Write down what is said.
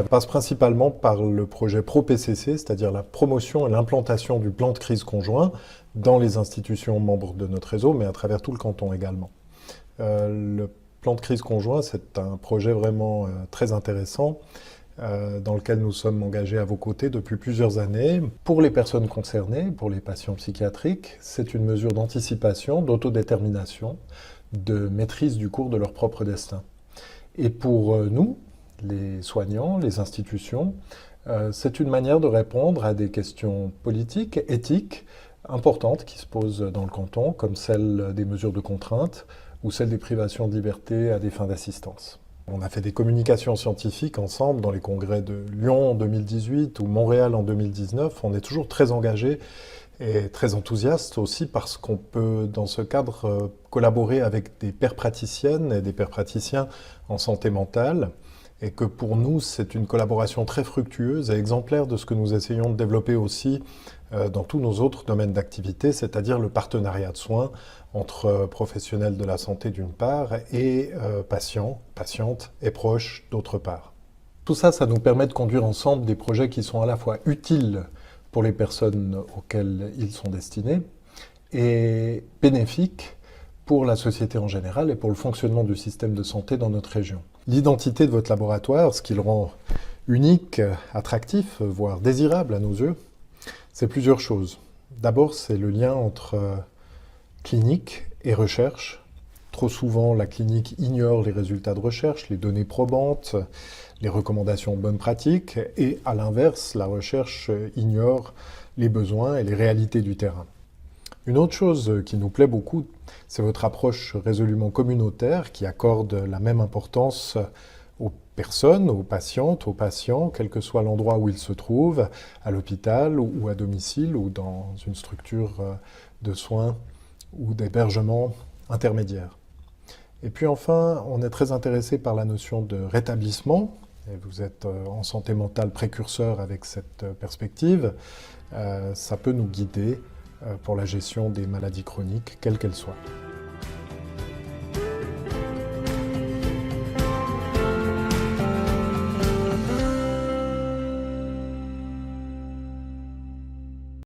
Ça passe principalement par le projet ProPCC, c'est-à-dire la promotion et l'implantation du plan de crise conjoint dans les institutions membres de notre réseau, mais à travers tout le canton également. Le plan de crise conjoint, c'est un projet vraiment très intéressant dans lequel nous sommes engagés à vos côtés depuis plusieurs années. Pour les personnes concernées, pour les patients psychiatriques, c'est une mesure d'anticipation, d'autodétermination, de maîtrise du cours de leur propre destin. Et pour nous, les soignants, les institutions, c'est une manière de répondre à des questions politiques, éthiques, importantes qui se posent dans le canton, comme celle des mesures de contrainte ou celle des privations de liberté à des fins d'assistance. On a fait des communications scientifiques ensemble dans les congrès de Lyon en 2018 ou Montréal en 2019. On est toujours très engagés et très enthousiastes aussi parce qu'on peut, dans ce cadre, collaborer avec des pairs praticiennes et des pairs praticiens en santé mentale. Et que pour nous, c'est une collaboration très fructueuse et exemplaire de ce que nous essayons de développer aussi dans tous nos autres domaines d'activité, c'est-à-dire le partenariat de soins entre professionnels de la santé d'une part et patients, patientes et proches d'autre part. Tout ça, ça nous permet de conduire ensemble des projets qui sont à la fois utiles pour les personnes auxquelles ils sont destinés et bénéfiques pour la société en général et pour le fonctionnement du système de santé dans notre région. L'identité de votre laboratoire, ce qui le rend unique, attractif, voire désirable à nos yeux, c'est plusieurs choses. D'abord, c'est le lien entre clinique et recherche. Trop souvent, la clinique ignore les résultats de recherche, les données probantes, les recommandations de bonnes pratiques, et à l'inverse, la recherche ignore les besoins et les réalités du terrain. Une autre chose qui nous plaît beaucoup, c'est votre approche résolument communautaire qui accorde la même importance aux personnes, aux patientes, aux patients, quel que soit l'endroit où ils se trouvent, à l'hôpital ou à domicile ou dans une structure de soins ou d'hébergement intermédiaire. Et puis enfin, on est très intéressé par la notion de rétablissement. Et vous êtes en santé mentale précurseur avec cette perspective. Ça peut nous guider pour la gestion des maladies chroniques, quelles qu'elles soient.